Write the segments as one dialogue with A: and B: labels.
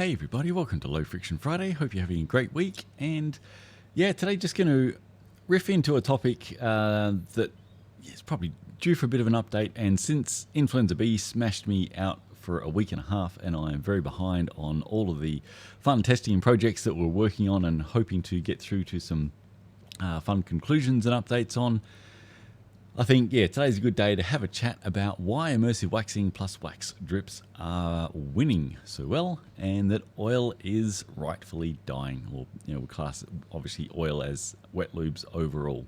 A: Hey everybody, welcome to Low Friction Friday. Hope you're having a great week. And yeah, today just going to riff into a topic that is probably due for a bit of an update. And since Influenza B smashed me out for a week and a half, and I am very behind on all of the fun testing and projects that we're working on and hoping to get through to some fun conclusions and updates on, I think, today's a good day to have a chat about why immersive waxing plus wax drips are winning so well, and that oil is rightfully dying. Or, we class obviously oil as wet lubes overall.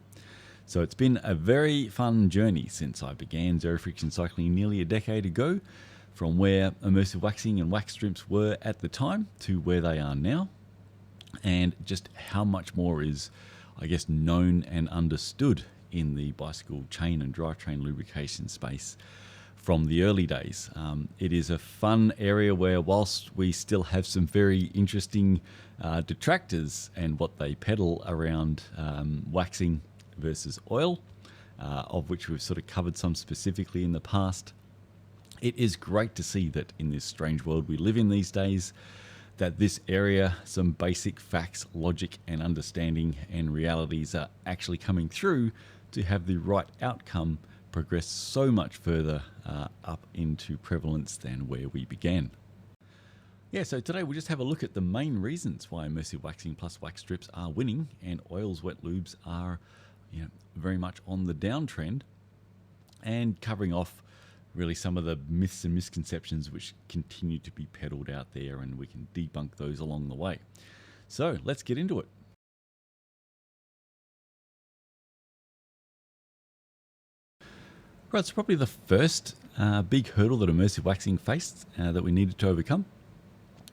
A: So it's been a very fun journey since I began zero friction cycling nearly a decade ago, from where immersive waxing and wax drips were at the time to where they are now, and just how much more is, I guess, known and understood in the bicycle chain and drivetrain lubrication space from the early days. It is a fun area where, whilst we still have some very interesting detractors and what they peddle around waxing versus oil, of which we've sort of covered some specifically in the past, it is great to see that in this strange world we live in these days, that this area, some basic facts, logic and understanding and realities are actually coming through to have the right outcome progress so much further up into prevalence than where we began. So today we'll just have a look at the main reasons why immersive waxing plus wax strips are winning and oil's wet lubes are very much on the downtrend, and covering off really some of the myths and misconceptions which continue to be peddled out there, and we can debunk those along the way. So let's get into it. Right, so probably the first big hurdle that immersive waxing faced that we needed to overcome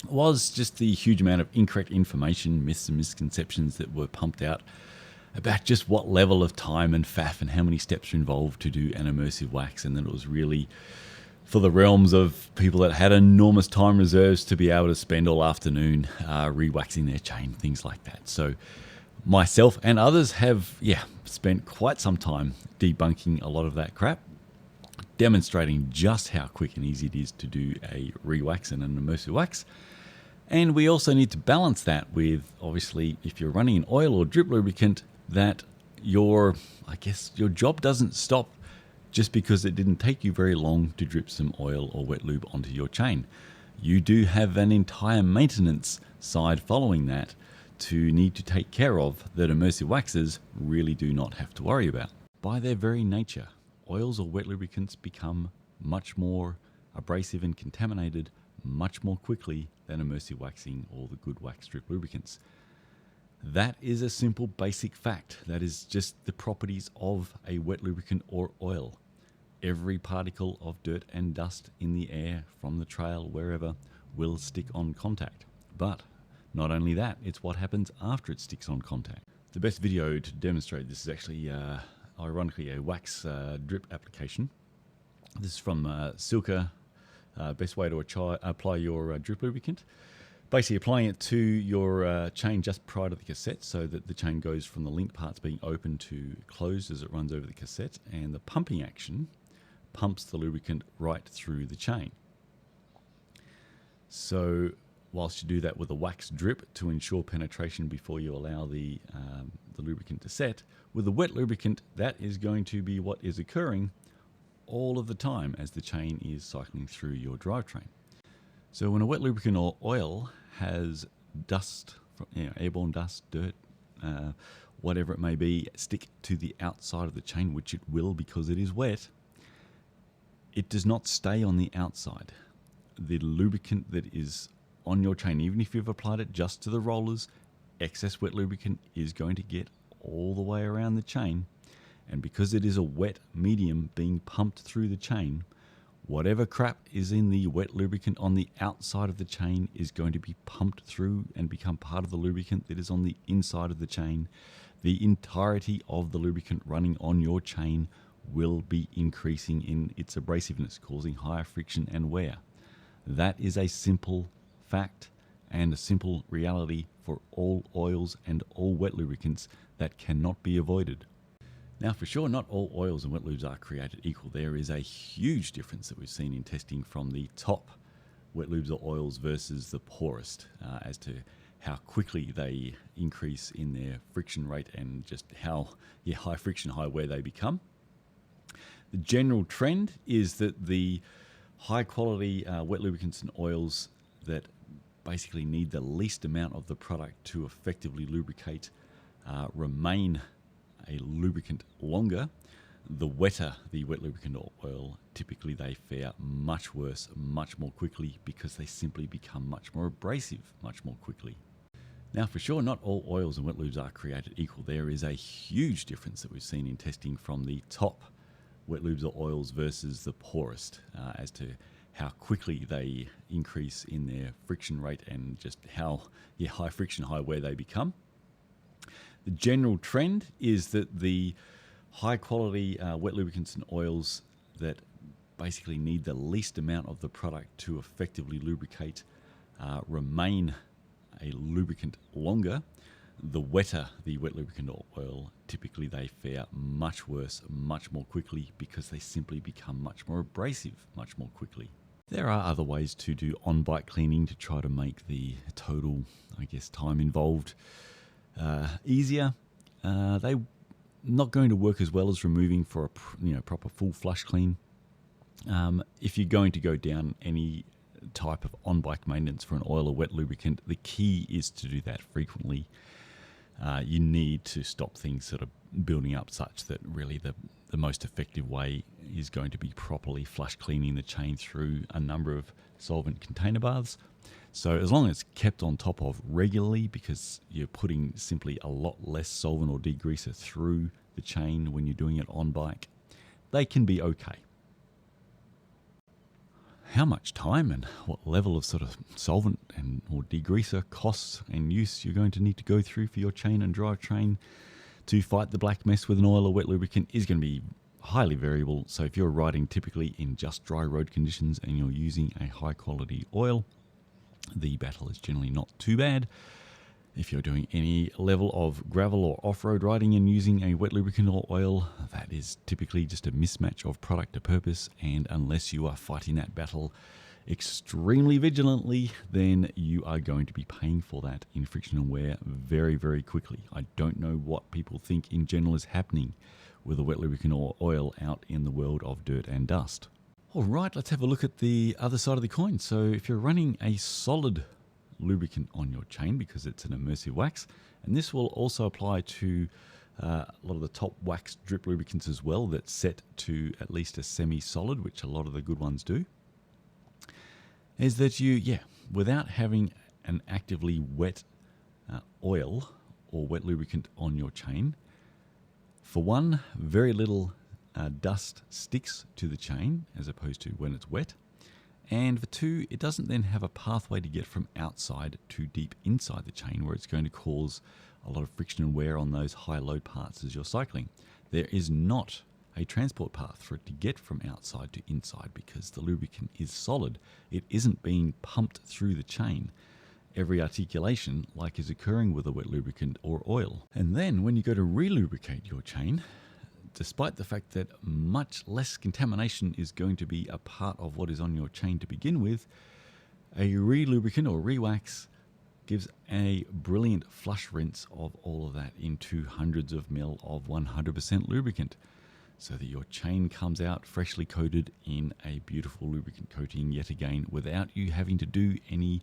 A: was just the huge amount of incorrect information, myths and misconceptions that were pumped out about just what level of time and faff and how many steps are involved to do an immersive wax, and that it was really for the realms of people that had enormous time reserves to be able to spend all afternoon re-waxing their chain, things like that. So myself and others have spent quite some time debunking a lot of that crap, demonstrating just how quick and easy it is to do a re-wax and an immersive wax. And we also need to balance that with, obviously, if you're running an oil or drip lubricant, that your job doesn't stop just because it didn't take you very long to drip some oil or wet lube onto your chain. You do have an entire maintenance side following that to need to take care of that immersive waxes really do not have to worry about. By their very nature, oils or wet lubricants become much more abrasive and contaminated much more quickly than immersive waxing or the good wax strip lubricants. That is a simple basic fact. That is just the properties of a wet lubricant or oil. Every particle of dirt and dust in the air from the trail, wherever, will stick on contact. But not only that, it's what happens after it sticks on contact. The best video to demonstrate this is actually, ironically, a wax drip application. This is from Silka, best way to apply your drip lubricant. Basically applying it to your chain just prior to the cassette, so that the chain goes from the link parts being open to closed as it runs over the cassette, and the pumping action pumps the lubricant right through the chain. So whilst you do that with a wax drip to ensure penetration before you allow the lubricant to set, with a wet lubricant, that is going to be what is occurring all of the time as the chain is cycling through your drivetrain. So when a wet lubricant or oil has dust, airborne dust, dirt, whatever it may be, stick to the outside of the chain, which it will because it is wet, it does not stay on the outside. The lubricant that is on your chain, even if you've applied it just to the rollers, excess wet lubricant is going to get all the way around the chain. And because it is a wet medium being pumped through the chain, whatever crap is in the wet lubricant on the outside of the chain is going to be pumped through and become part of the lubricant that is on the inside of the chain. The entirety of the lubricant running on your chain will be increasing in its abrasiveness, causing higher friction and wear. That is a simple fact and a simple reality for all oils and all wet lubricants that cannot be avoided. Now, for sure, not all oils and wet lubes are created equal. There is a huge difference that we've seen in testing from the top wet lubes or oils versus the poorest as to how quickly they increase in their friction rate and just how high friction, high wear they become. The general trend is that the high quality wet lubricants and oils that basically need the least amount of the product to effectively lubricate remain a lubricant longer. The wetter the wet lubricant or oil, typically they fare much worse, much more quickly, because they simply become much more abrasive much more quickly. Now, for sure, not all oils and wet lubes are created equal. There is a huge difference that we've seen in testing from the top wet lubes or oils versus the poorest as to how quickly they increase in their friction rate and just how high friction, high wear they become. The general trend is that the high quality wet lubricants and oils that basically need the least amount of the product to effectively lubricate remain a lubricant longer. The wetter the wet lubricant or oil, typically they fare much worse much more quickly, because they simply become much more abrasive much more quickly. There are other ways to do on-bike cleaning to try to make the total, time involved easier. They're not going to work as well as removing for a proper full flush clean. If you're going to go down any type of on-bike maintenance for an oil or wet lubricant, the key is to do that frequently. You need to stop things sort of building up, such that really the most effective way is going to be properly flush cleaning the chain through a number of solvent container baths. So as long as it's kept on top of regularly, because you're putting simply a lot less solvent or degreaser through the chain when you're doing it on bike, they can be okay. How much time and what level of sort of solvent and or degreaser costs and use you're going to need to go through for your chain and drivetrain to fight the black mess with an oil or wet lubricant is going to be highly variable. So if you're riding typically in just dry road conditions and you're using a high quality oil, the battle is generally not too bad. If you're doing any level of gravel or off-road riding and using a wet lubricant or oil, that is typically just a mismatch of product to purpose, and unless you are fighting that battle extremely vigilantly, then you are going to be paying for that in friction and wear very, very quickly. I don't know what people think in general is happening with a wet lubricant or oil out in the world of dirt and dust. All right, let's have a look at the other side of the coin. So if you're running a solid lubricant on your chain, because it's an immersive wax, and this will also apply to a lot of the top wax drip lubricants as well, that's set to at least a semi-solid, which a lot of the good ones do, is that you, without having an actively wet oil or wet lubricant on your chain, for one, very little dust sticks to the chain as opposed to when it's wet. And for two, it doesn't then have a pathway to get from outside to deep inside the chain, where it's going to cause a lot of friction and wear on those high load parts as you're cycling. There is not a transport path for it to get from outside to inside, because the lubricant is solid. It isn't being pumped through the chain every articulation like is occurring with a wet lubricant or oil. And then when you go to relubricate your chain, despite the fact that much less contamination is going to be a part of what is on your chain to begin with, a relubricant or rewax gives a brilliant flush rinse of all of that into hundreds of mil of 100% lubricant, so that your chain comes out freshly coated in a beautiful lubricant coating yet again, without you having to do any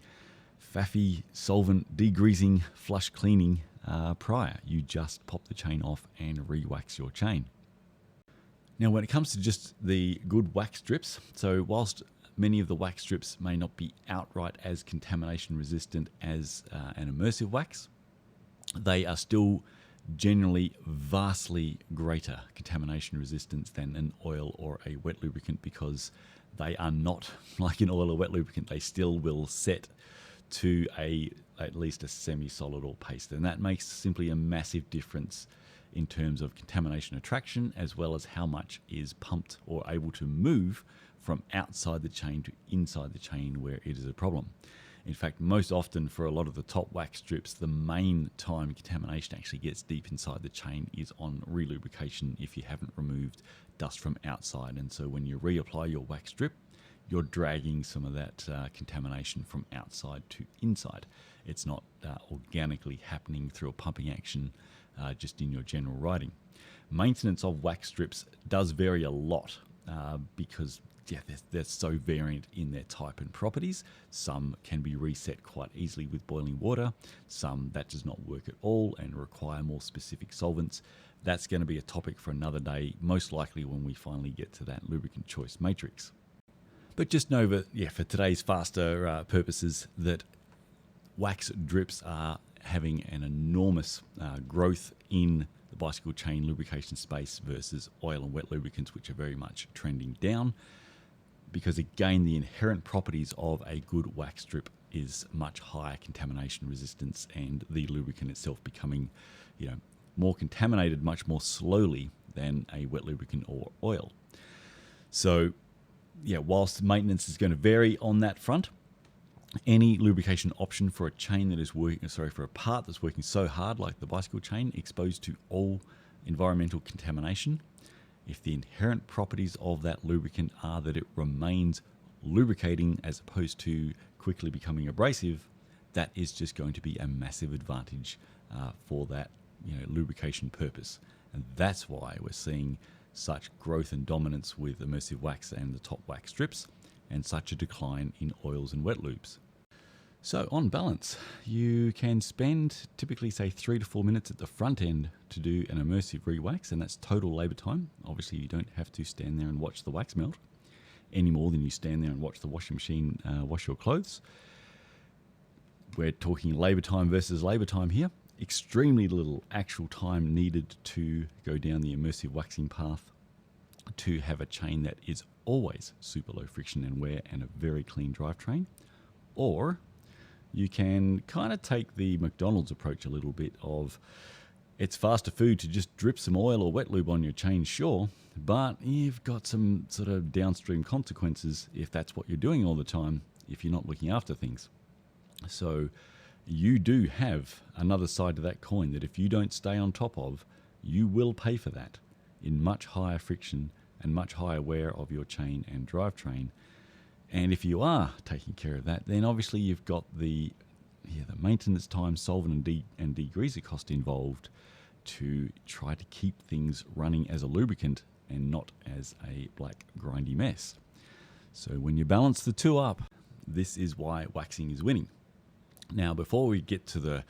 A: faffy solvent degreasing flush cleaning prior. You just pop the chain off and re-wax your chain. Now, when it comes to just the good wax strips, so whilst many of the wax strips may not be outright as contamination resistant as an immersive wax, they are still generally vastly greater contamination resistance than an oil or a wet lubricant, because they are not like an oil or wet lubricant. They still will set to at least a semi-solid or paste, and that makes simply a massive difference in terms of contamination attraction, as well as how much is pumped or able to move from outside the chain to inside the chain where it is a problem. In fact, most often for a lot of the top wax strips, the main time contamination actually gets deep inside the chain is on relubrication, if you haven't removed dust from outside. And so when you reapply your wax strip, you're dragging some of that contamination from outside to inside. It's not organically happening through a pumping action just in your general riding. Maintenance of wax strips does vary a lot because they're so variant in their type and properties. Some can be reset quite easily with boiling water. Some that does not work at all and require more specific solvents. That's going to be a topic for another day, most likely when we finally get to that lubricant choice matrix. But just know that, for today's faster purposes, that wax drips are having an enormous growth in the bicycle chain lubrication space versus oil and wet lubricants, which are very much trending down. Because again, the inherent properties of a good wax strip is much higher contamination resistance, and the lubricant itself becoming, more contaminated much more slowly than a wet lubricant or oil. So, whilst maintenance is going to vary on that front, any lubrication option for a chain that is for a part that's working so hard, like the bicycle chain, exposed to all environmental contamination. If the inherent properties of that lubricant are that it remains lubricating as opposed to quickly becoming abrasive, that is just going to be a massive advantage for that lubrication purpose. And that's why we're seeing such growth and dominance with immersive wax and the top wax strips, and such a decline in oils and wet lubes. So on balance, you can spend typically say 3 to 4 minutes at the front end to do an immersive re-wax, and that's total labor time. Obviously you don't have to stand there and watch the wax melt any more than you stand there and watch the washing machine wash your clothes. We're talking labor time versus labor time here. Extremely little actual time needed to go down the immersive waxing path to have a chain that is always super low friction and wear and a very clean drivetrain. Or you can kind of take the McDonald's approach a little bit of, it's faster food to just drip some oil or wet lube on your chain, sure, but you've got some sort of downstream consequences if that's what you're doing all the time, if you're not looking after things. So you do have another side to that coin that if you don't stay on top of, you will pay for that in much higher friction and much higher wear of your chain and drivetrain. And if you are taking care of that, then obviously you've got the maintenance time, solvent and degreaser cost involved to try to keep things running as a lubricant and not as a black grindy mess. So when you balance the two up, this is why waxing is winning. Now, before we get to the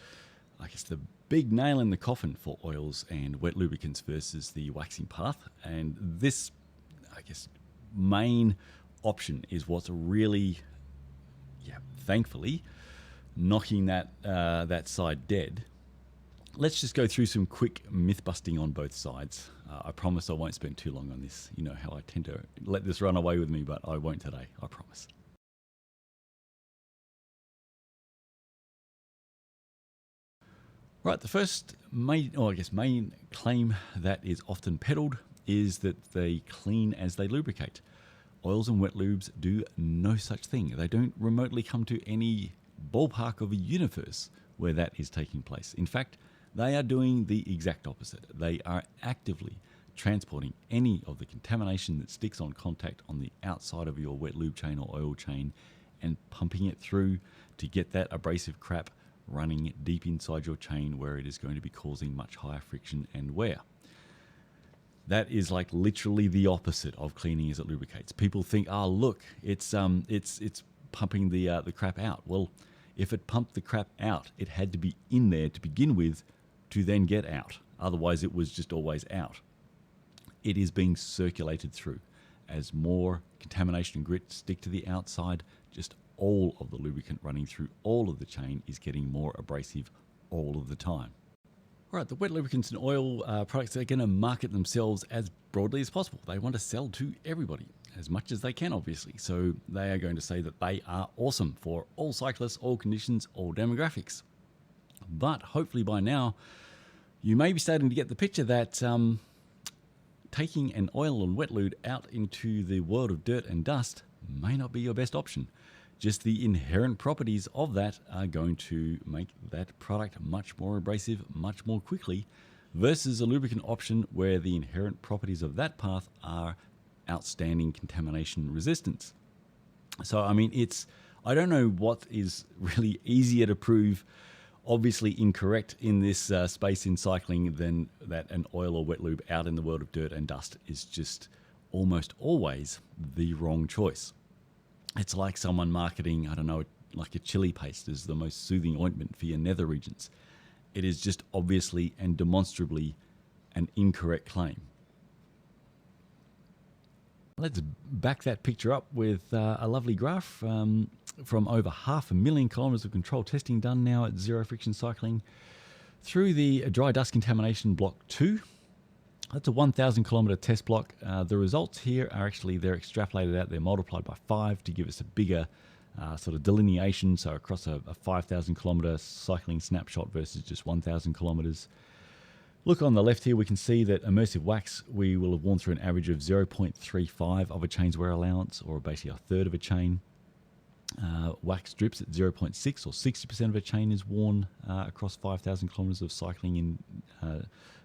A: big nail in the coffin for oils and wet lubricants versus the waxing path, and this, main option is what's really, thankfully, knocking that side dead. Let's just go through some quick myth busting on both sides. I promise I won't spend too long on this. You know how I tend to let this run away with me, but I won't today, I promise. Right, the first main claim that is often peddled is that they clean as they lubricate. Oils and wet lubes do no such thing. They don't remotely come to any ballpark of a universe where that is taking place. In fact, they are doing the exact opposite. They are actively transporting any of the contamination that sticks on contact on the outside of your wet lube chain or oil chain and pumping it through to get that abrasive crap running deep inside your chain where it is going to be causing much higher friction and wear. That is like literally the opposite of cleaning as it lubricates. People think, oh look, it's pumping the crap out. Well, if it pumped the crap out, it had to be in there to begin with to then get out. Otherwise, it was just always out. It is being circulated through. As more contamination and grit stick to the outside, just all of the lubricant running through all of the chain is getting more abrasive all of the time. All right, the wet lubricants and oil products are going to market themselves as broadly as possible. They want to sell to everybody as much as they can, obviously. So they are going to say that they are awesome for all cyclists, all conditions, all demographics. But hopefully by now, you may be starting to get the picture that taking an oil and wet lube out into the world of dirt and dust may not be your best option. Just the inherent properties of that are going to make that product much more abrasive, much more quickly, versus a lubricant option where the inherent properties of that path are outstanding contamination resistance. So, I mean, I don't know what is really easier to prove obviously incorrect in this space in cycling than that an oil or wet lube out in the world of dirt and dust is just almost always the wrong choice. It's like someone marketing, I don't know, like a chili paste as the most soothing ointment for your nether regions. It is just obviously and demonstrably an incorrect claim. Let's back that picture up with a lovely graph from over 500,000 kilometers of control testing done now at Zero Friction Cycling through the dry dust contamination block 2. That's a 1,000 kilometer test block. The results here are actually, they're extrapolated out, they're multiplied by 5 to give us a bigger sort of delineation. So across a 5,000 kilometer cycling snapshot versus just 1,000 kilometers. Look on the left here, we can see that immersive wax, we will have worn through an average of 0.35 of a chain's wear allowance, or basically a third of a chain. Wax drips at 0.6 or 60% of a chain is worn across 5,000 kilometers of cycling in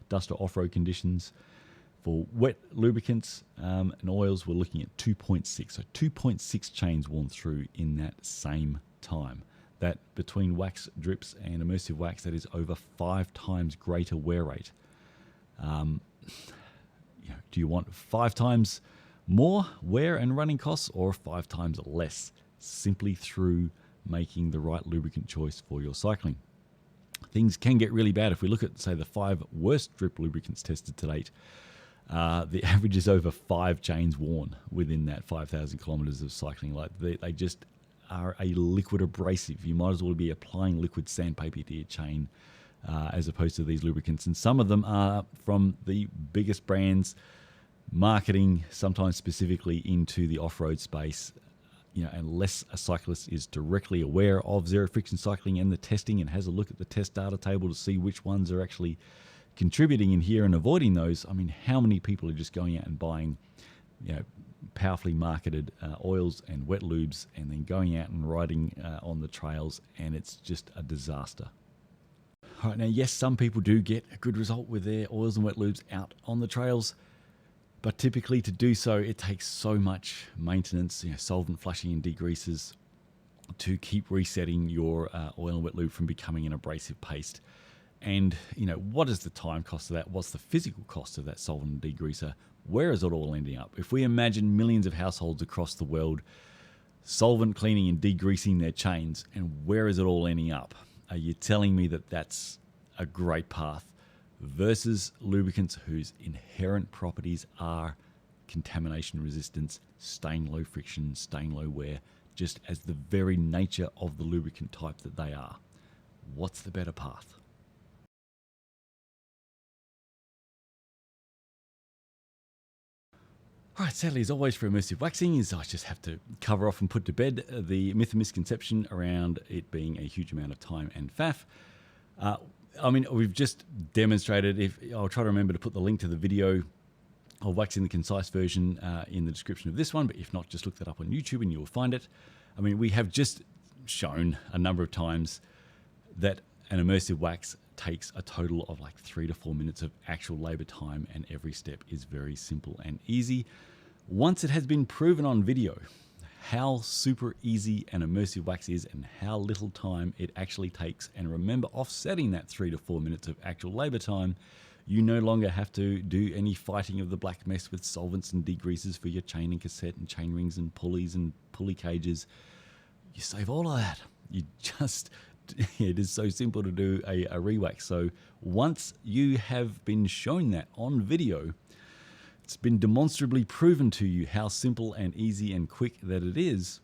A: dust or off-road conditions. For wet lubricants and oils, we're looking at 2.6. So 2.6 chains worn through in that same time. That between wax drips and immersive wax, that is over 5 times greater wear rate. Do you want 5 times more wear and running costs, or 5 times less, simply through making the right lubricant choice for your cycling? Things can get really bad. If we look at, say, the 5 worst drip lubricants tested to date, the average is over 5 chains worn within that 5,000 kilometers of cycling. Like they just are a liquid abrasive. You might as well be applying liquid sandpaper to your chain as opposed to these lubricants. And some of them are from the biggest brands marketing, sometimes specifically into the off-road space. Unless a cyclist is directly aware of zero friction cycling and the testing and has a look at the test data table to see which ones are actually contributing in here and avoiding those. I mean, how many people are just going out and buying, powerfully marketed oils and wet lubes and then going out and riding on the trails, and it's just a disaster. All right, now, yes, some people do get a good result with their oils and wet lubes out on the trails, but typically to do so, it takes so much maintenance, solvent flushing and degreases to keep resetting your oil and wet lube from becoming an abrasive paste. And, what is the time cost of that? What's the physical cost of that solvent and degreaser? Where is it all ending up? If we imagine millions of households across the world solvent cleaning and degreasing their chains, and where is it all ending up? Are you telling me that that's a great path versus lubricants whose inherent properties are contamination resistance, stain low friction, stain low wear, just as the very nature of the lubricant type that they are? What's the better path? All right, sadly, as always, for immersive waxing, I just have to cover off and put to bed the myth and misconception around it being a huge amount of time and faff. We've just demonstrated, I'll try to remember to put the link to the video of waxing the concise version in the description of this one, but if not, just look that up on YouTube and you will find it. We have just shown a number of times that an immersive wax takes a total of like 3 to 4 minutes of actual labor time, and every step is very simple and easy. Once it has been proven on video how super easy an immersive wax is and how little time it actually takes, and remember offsetting that 3 to 4 minutes of actual labor time, you no longer have to do any fighting of the black mess with solvents and degreasers for your chain and cassette and chain rings and pulleys and pulley cages. You save all of that. It is so simple to do a re-wax. So once you have been shown that on video, it's been demonstrably proven to you how simple and easy and quick that it is.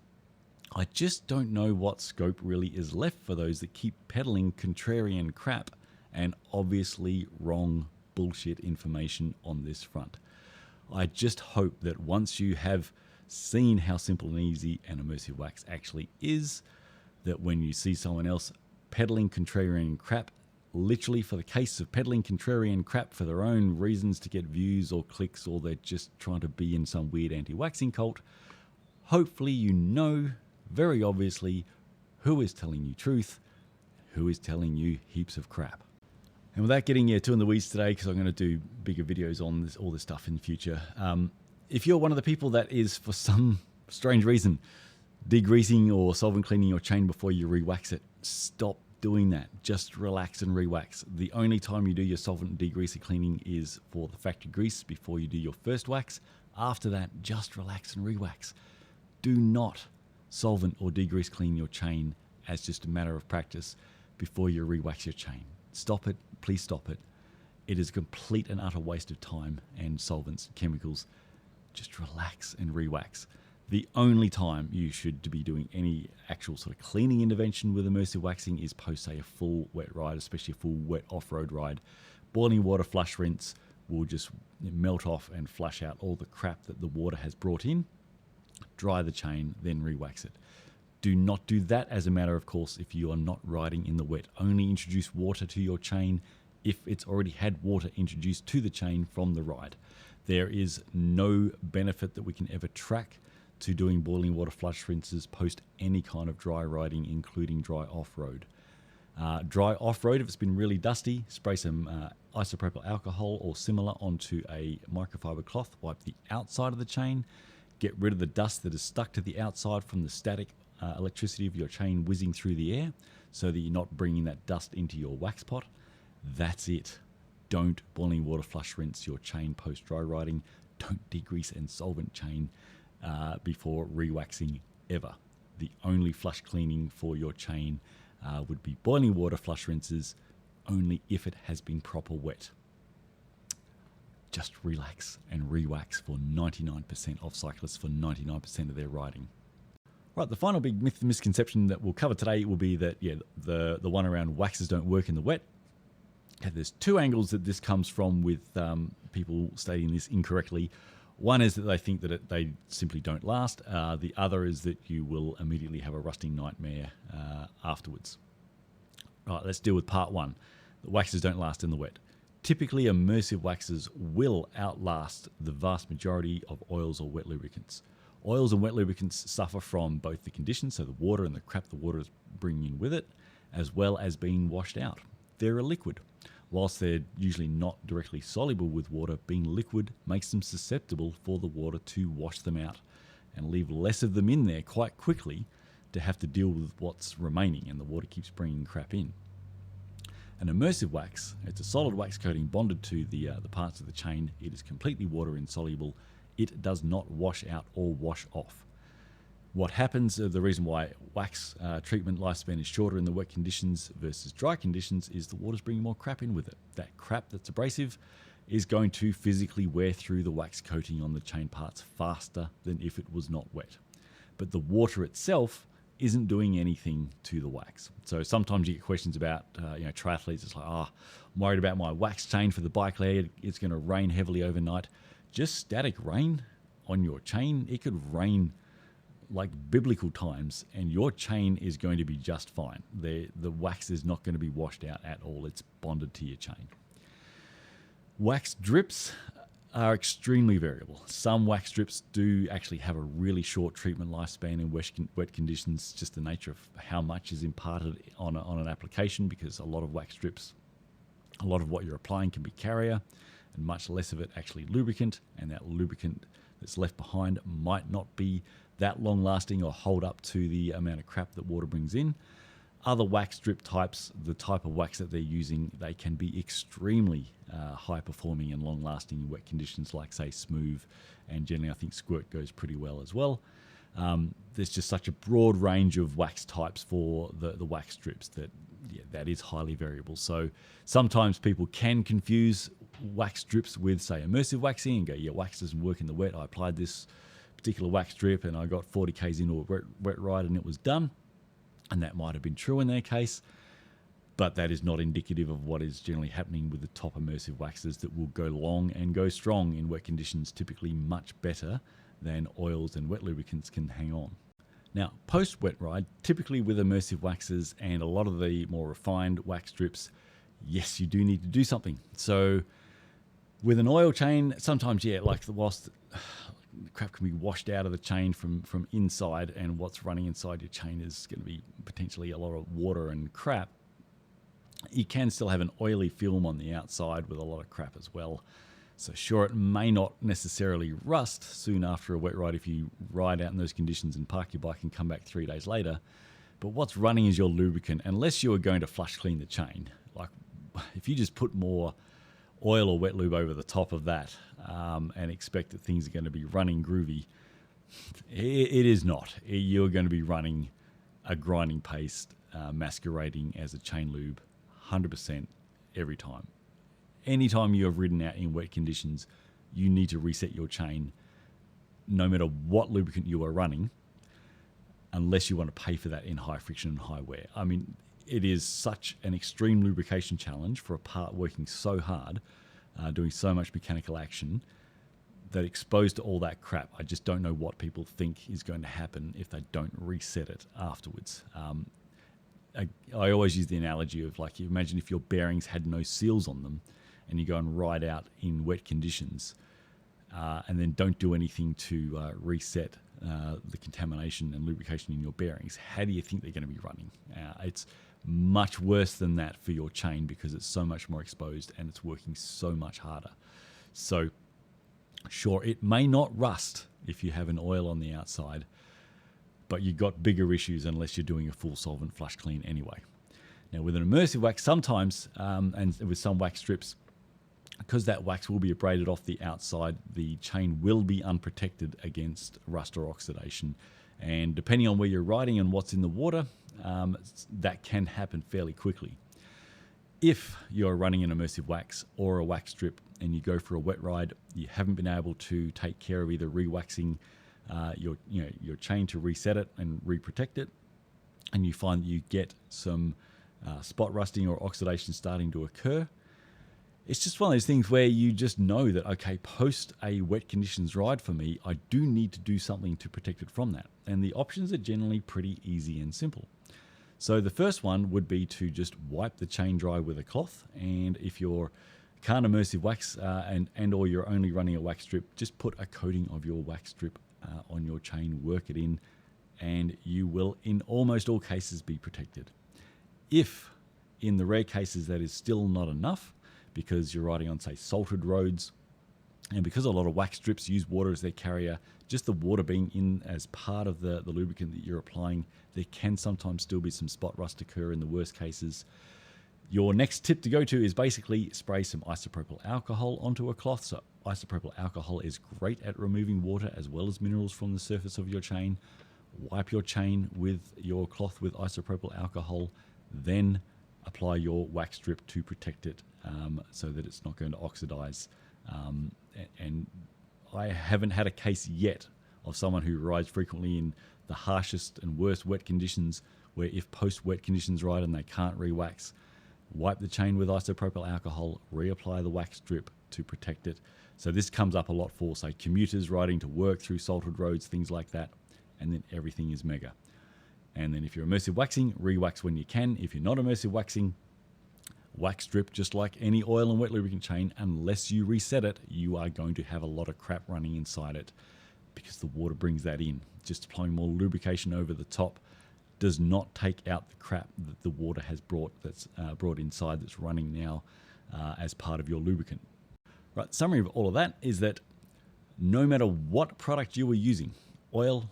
A: I just don't know what scope really is left for those that keep peddling contrarian crap and obviously wrong bullshit information on this front. I just hope that once you have seen how simple and easy an immersive wax actually is, that when you see someone else peddling contrarian crap, literally for the case of peddling contrarian crap for their own reasons to get views or clicks, or they're just trying to be in some weird anti-waxing cult, hopefully you know very obviously who is telling you truth, who is telling you heaps of crap. And without getting too in the weeds today, because I'm going to do bigger videos on all this stuff in the future, if you're one of the people that is, for some strange reason, Degreasing or solvent cleaning your chain before you re-wax it. Stop doing that. Just relax and re-wax. The only time you do your solvent and degreaser cleaning is for the factory grease before you do your first wax. After that, just relax and re-wax. Do not solvent or degrease clean your chain as just a matter of practice before you re-wax your chain. Stop it. Please stop it. It is a complete and utter waste of time and solvents and chemicals. Just relax and re-wax. The only time you should be doing any actual sort of cleaning intervention with immersive waxing is post, say, a full wet ride, especially a full wet off-road ride. Boiling water flush rinse will just melt off and flush out all the crap that the water has brought in. Dry the chain, then re-wax it. Do not do that as a matter of course if you are not riding in the wet. Only introduce water to your chain if it's already had water introduced to the chain from the ride. There is no benefit that we can ever track to doing boiling water flush rinses post any kind of dry riding, including dry off-road. Dry off-road, if it's been really dusty, spray some isopropyl alcohol or similar onto a microfiber cloth, wipe the outside of the chain, get rid of the dust that is stuck to the outside from the static electricity of your chain whizzing through the air so that you're not bringing that dust into your wax pot. That's it. Don't boiling water flush rinse your chain post dry riding. Don't degrease and solvent chain before re-waxing ever. The only flush cleaning for your chain would be boiling water flush rinses only if it has been proper wet. Just relax and re-wax for 99% of cyclists for 99% of their riding. Right, the final big myth and misconception that we'll cover today will be that the one around waxes don't work in the wet. There's two angles that this comes from with people stating this incorrectly. One is that they think that they simply don't last. The other is that you will immediately have a rusting nightmare afterwards. All right, let's deal with part one. The waxes don't last in the wet. Typically, immersive waxes will outlast the vast majority of oils or wet lubricants. Oils and wet lubricants suffer from both the conditions, so the water and the crap the water is bringing in with it, as well as being washed out. They're a liquid. Whilst they're usually not directly soluble with water, being liquid makes them susceptible for the water to wash them out and leave less of them in there quite quickly to have to deal with what's remaining, and the water keeps bringing crap in. An immersive wax, it's a solid wax coating bonded to the parts of the chain. It is completely water insoluble. It does not wash out or wash off. What happens, the reason why wax treatment lifespan is shorter in the wet conditions versus dry conditions is the water's bringing more crap in with it. That crap that's abrasive is going to physically wear through the wax coating on the chain parts faster than if it was not wet. But the water itself isn't doing anything to the wax. So sometimes you get questions about triathletes. It's like, I'm worried about my wax chain for the bike leg. It's going to rain heavily overnight. Just static rain on your chain. It could rain like biblical times and your chain is going to be just fine. The wax is not going to be washed out at all. It's bonded to your chain. Wax drips are extremely variable. Some wax drips do actually have a really short treatment lifespan in wet conditions, just the nature of how much is imparted on an application, because a lot of wax drips, a lot of what you're applying can be carrier and much less of it actually lubricant, and that lubricant that's left behind might not be that long lasting or hold up to the amount of crap that water brings in. Other wax drip types, the type of wax that they're using, they can be extremely high performing and long lasting in wet conditions, like say smooth, and generally I think squirt goes pretty well as well. There's just such a broad range of wax types for the wax strips that is highly variable. So sometimes people can confuse wax strips with say immersive waxing and go, wax doesn't work in the wet. I applied this particular wax drip and I got 40 k's into a wet ride and it was done. And that might have been true in their case, but that is not indicative of what is generally happening with the top immersive waxes that will go long and go strong in wet conditions, typically much better than oils and wet lubricants can hang on. Now, post-wet ride, typically with immersive waxes and a lot of the more refined wax strips, yes, you do need to do something. So with an oil chain, sometimes, whilst crap can be washed out of the chain from inside, and what's running inside your chain is going to be potentially a lot of water and crap, you can still have an oily film on the outside with a lot of crap as well. So sure, it may not necessarily rust soon after a wet ride if you ride out in those conditions and park your bike and come back 3 days later. But what's running is your lubricant, unless you are going to flush clean the chain. Like if you just put more oil or wet lube over the top of that and expect that things are going to be running groovy, it is not. You're going to be running a grinding paste masquerading as a chain lube 100% every time. Anytime you have ridden out in wet conditions, you need to reset your chain no matter what lubricant you are running, unless you want to pay for that in high friction and high wear. I mean, it is such an extreme lubrication challenge for a part working so hard, doing so much mechanical action, that exposed to all that crap, I just don't know what people think is going to happen if they don't reset it afterwards. I always use the analogy of, like, you imagine if your bearings had no seals on them and you go and ride out in wet conditions and then don't do anything to reset the contamination and lubrication in your bearings. How do you think they're going to be running? It's much worse than that for your chain because it's so much more exposed and it's working so much harder. So sure, it may not rust if you have an oil on the outside, but you've got bigger issues unless you're doing a full solvent flush clean anyway. Now with an immersive wax, sometimes, and with some wax strips, because that wax will be abraded off the outside, the chain will be unprotected against rust or oxidation. And depending on where you're riding and what's in the water, that can happen fairly quickly. If you're running an immersive wax or a wax strip and you go for a wet ride, you haven't been able to take care of either re-waxing your chain to reset it and re-protect it, and you find that you get some spot rusting or oxidation starting to occur, it's just one of those things where you just know that, okay, post a wet conditions ride for me, I do need to do something to protect it from that. And the options are generally pretty easy and simple. So the first one would be to just wipe the chain dry with a cloth. And if you're can't immersive wax and or you're only running a wax strip, just put a coating of your wax strip on your chain, work it in, and you will in almost all cases be protected. If in the rare cases that is still not enough, because you're riding on, say, salted roads, and because a lot of wax strips use water as their carrier, just the water being in as part of the lubricant that you're applying, there can sometimes still be some spot rust occur in the worst cases. Your next tip to go to is basically spray some isopropyl alcohol onto a cloth. So isopropyl alcohol is great at removing water as well as minerals from the surface of your chain. Wipe your chain with your cloth with isopropyl alcohol, then apply your wax strip to protect it so that it's not going to oxidize. And I haven't had a case yet of someone who rides frequently in the harshest and worst wet conditions where if post-wet conditions ride and they can't re-wax, wipe the chain with isopropyl alcohol, reapply the wax strip to protect it. So this comes up a lot for, say, commuters riding to work through salted roads, things like that, and then everything is mega. And then if you're immersive waxing, re-wax when you can. If you're not immersive waxing, wax strip just like any oil and wet lubricant chain. Unless you reset it, you are going to have a lot of crap running inside it because the water brings that in. Just applying more lubrication over the top does not take out the crap that the water has brought inside that's running now as part of your lubricant. Right, summary of all of that is that no matter what product you are using, oil,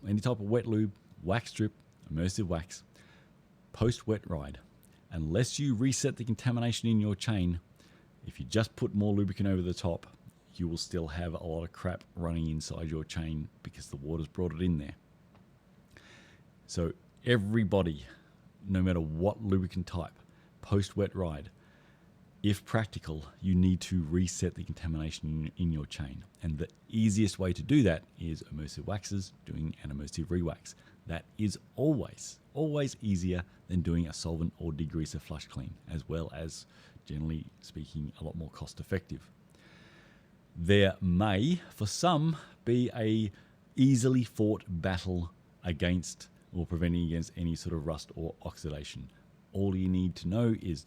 A: any type of wet lube, wax strip, immersive wax, post-wet ride, unless you reset the contamination in your chain, if you just put more lubricant over the top, you will still have a lot of crap running inside your chain because the water's brought it in there. So everybody, no matter what lubricant type, post-wet ride, if practical, you need to reset the contamination in your chain. And the easiest way to do that is immersive waxes doing an immersive re-wax. That is always easier than doing a solvent or degreaser flush clean, as well as, generally speaking, a lot more cost effective. There may, for some, be a easily fought battle against or preventing against any sort of rust or oxidation. All you need to know is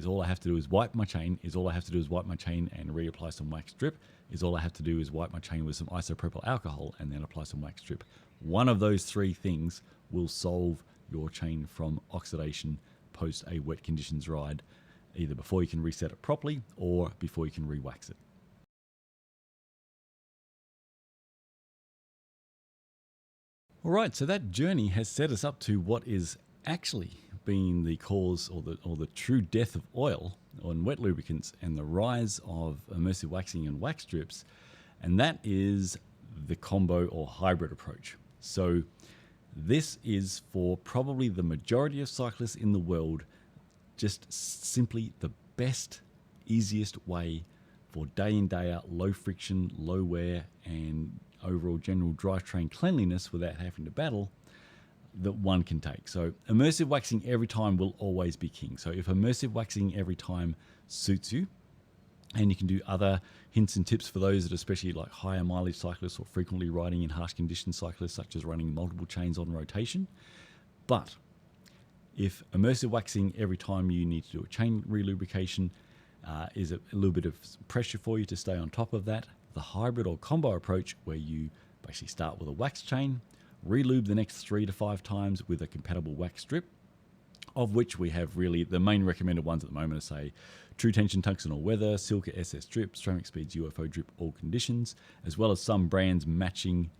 A: all I have to do is wipe my chain, and reapply some wax strip, all I have to do is wipe my chain with some isopropyl alcohol and then apply some wax strip. One of those three things will solve your chain from oxidation post a wet conditions ride, either before you can reset it properly or before you can re-wax it. All right, so that journey has set us up to what is actually being the cause or the true death of oil on wet lubricants and the rise of immersive waxing and wax strips, and that is the combo or hybrid approach. So this is for probably the majority of cyclists in the world, just simply the best, easiest way for day in, day out, low friction, low wear, and overall general drivetrain cleanliness without having to battle that one can take. So immersive waxing every time will always be king. So if immersive waxing every time suits you, and you can do other hints and tips for those that are especially like higher mileage cyclists or frequently riding in harsh conditions cyclists, such as running multiple chains on rotation. But if immersive waxing every time you need to do a chain relubrication is a little bit of pressure for you to stay on top of that, the hybrid or combo approach, where you basically start with a wax chain, relube the next 3 to 5 times with a compatible wax strip, of which we have really the main recommended ones at the moment are, say, True Tension Tungsten All Weather, Silka SS Drip, Ceramic Speeds UFO Drip All Conditions, as well as some brands matching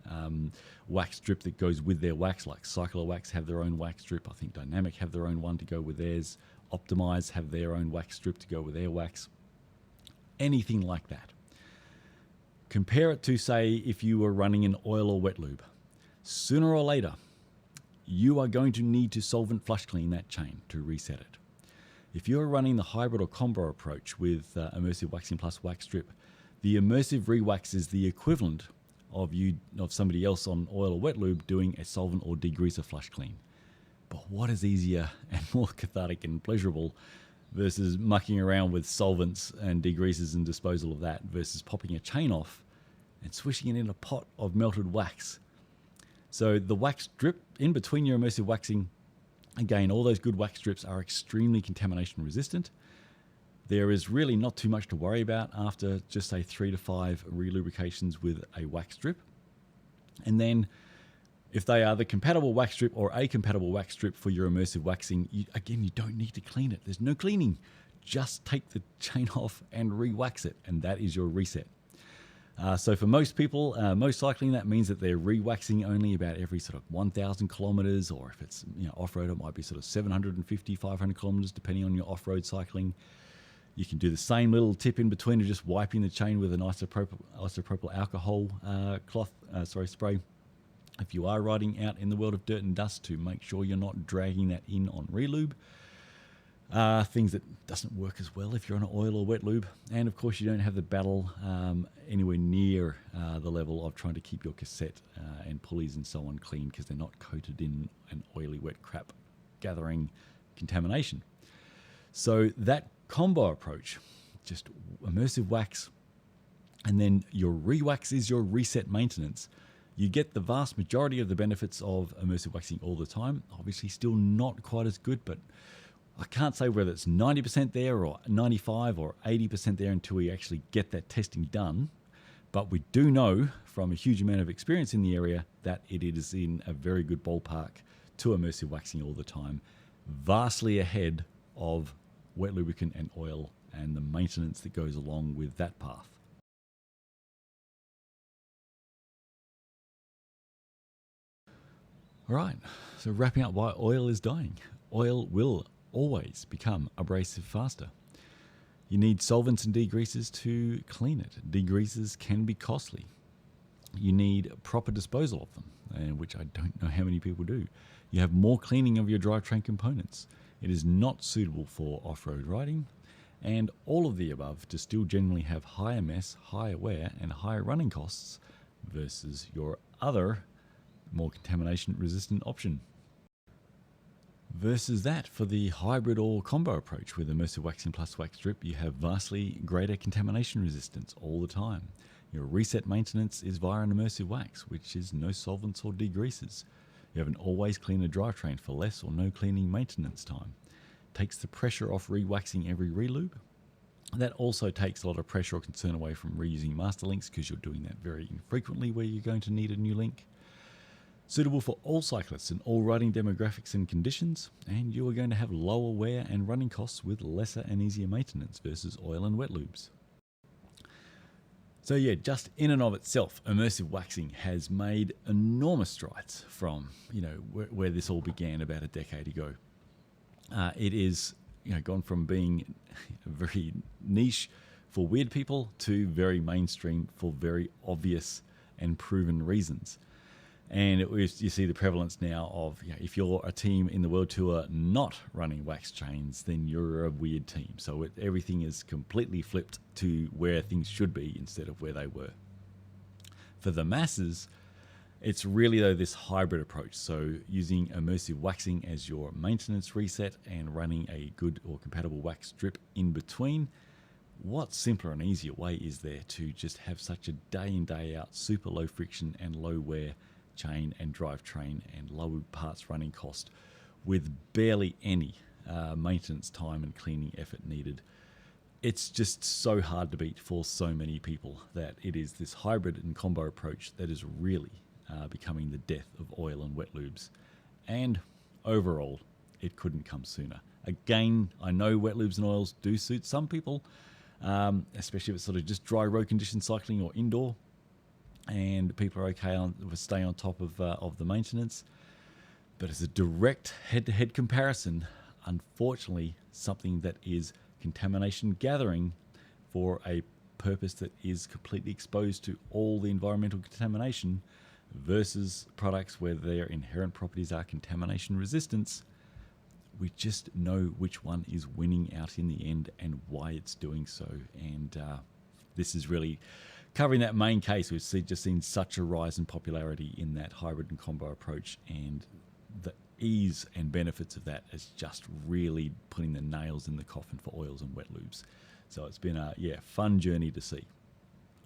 A: wax strip that goes with their wax, like Cycler Wax have their own wax strip. I think Dynamic have their own one to go with theirs. Optimize have their own wax strip to go with their wax. Anything like that. Compare it to, say, if you were running an oil or wet lube. Sooner or later, you are going to need to solvent flush clean that chain to reset it. If you're running the hybrid or combo approach with immersive waxing plus wax strip, the immersive rewax is the equivalent of somebody else on oil or wet lube doing a solvent or degreaser flush clean. But what is easier and more cathartic and pleasurable versus mucking around with solvents and degreasers and disposal of that versus popping a chain off and swishing it in a pot of melted wax? So the wax strip in between your immersive waxing, again, all those good wax strips are extremely contamination resistant. There is really not too much to worry about after just say 3 to 5 relubrications with a wax strip. And then if they are the compatible wax strip or a compatible wax strip for your immersive waxing, you don't need to clean it. There's no cleaning. Just take the chain off and re-wax it, and that is your reset. So for most people, most cycling, that means that they're re-waxing only about every sort of 1,000 kilometers, or if it's off-road, it might be sort of 750, 500 kilometers, depending on your off-road cycling. You can do the same little tip in between of just wiping the chain with an isopropyl alcohol spray. If you are riding out in the world of dirt and dust, to make sure you're not dragging that in on relube. Things that doesn't work as well if you're on an oil or wet lube. And of course, you don't have the battle anywhere near the level of trying to keep your cassette and pulleys and so on clean, because they're not coated in an oily wet crap gathering contamination. So that combo approach, just immersive wax, and then your re-wax is your reset maintenance. You get the vast majority of the benefits of immersive waxing all the time. Obviously still not quite as good, but I can't say whether it's 90% there or 95 or 80% there until we actually get that testing done. But we do know from a huge amount of experience in the area that it is in a very good ballpark to immersive waxing all the time, vastly ahead of wet lubricant and oil and the maintenance that goes along with that path. All right, so wrapping up why oil is dying. Oil will always become abrasive faster. You need solvents and degreasers to clean it. Degreasers can be costly. You need proper disposal of them, which I don't know how many people do. You have more cleaning of your drivetrain components. It is not suitable for off-road riding, and all of the above to still generally have higher mess, higher wear, and higher running costs versus your other more contamination resistant option. Versus that, for the hybrid or combo approach with immersive waxing plus wax strip, you have vastly greater contamination resistance all the time. Your reset maintenance is via an immersive wax, which is no solvents or degreasers. You have an always cleaner drivetrain for less or no cleaning maintenance time. Takes the pressure off re-waxing every relube. That also takes a lot of pressure or concern away from reusing master links, because you're doing that very infrequently where you're going to need a new link. Suitable for all cyclists and all riding demographics and conditions, and you are going to have lower wear and running costs with lesser and easier maintenance versus oil and wet lubes. So yeah, just in and of itself, immersive waxing has made enormous strides from where this all began about a decade ago. It is gone from being very niche for weird people to very mainstream for very obvious and proven reasons. And you see the prevalence now of if you're a team in the World Tour not running wax chains, then you're a weird team. So everything is completely flipped to where things should be instead of where they were. For the masses, it's really though this hybrid approach. So using immersive waxing as your maintenance reset and running a good or compatible wax strip in between. What simpler and easier way is there to just have such a day in, day out, super low friction and low wear chain and drivetrain and low parts running cost with barely any maintenance time and cleaning effort needed? It's just so hard to beat for so many people that it is this hybrid and combo approach that is really becoming the death of oil and wet lubes. And overall, it couldn't come sooner. Again, I know wet lubes and oils do suit some people, especially if it's sort of just dry road condition cycling or indoor, and people are okay with staying on top of the maintenance. But as a direct head-to-head comparison, unfortunately, something that is contamination gathering for a purpose that is completely exposed to all the environmental contamination versus products where their inherent properties are contamination resistance, we just know which one is winning out in the end and why it's doing so. And this is really covering that main case. We've just seen such a rise in popularity in that hybrid and combo approach, and the ease and benefits of that is just really putting the nails in the coffin for oils and wet lubes. So it's been a fun journey to see.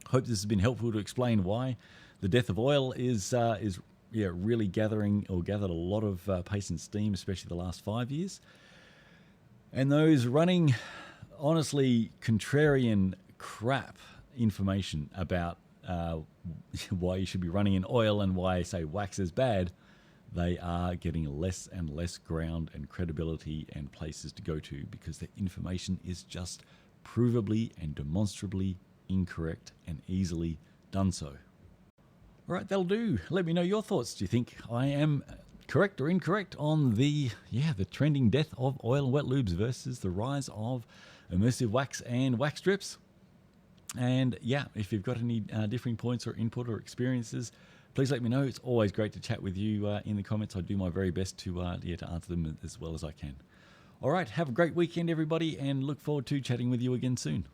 A: Hope this has been helpful to explain why the death of oil is really gathered a lot of pace and steam, especially the last 5 years. And those running, honestly, contrarian crap information about why you should be running in oil and why I say wax is bad, they are getting less and less ground and credibility and places to go to because the information is just provably and demonstrably incorrect and easily done so. All right, that'll do. Let me know your thoughts. Do you think I am correct or incorrect on the trending death of oil and wet lubes versus the rise of immersive wax and wax strips? And if you've got any differing points or input or experiences, please let me know. It's always great to chat with you in the comments. I do my very best to answer them as well as I can. All right, have a great weekend, everybody, and look forward to chatting with you again soon.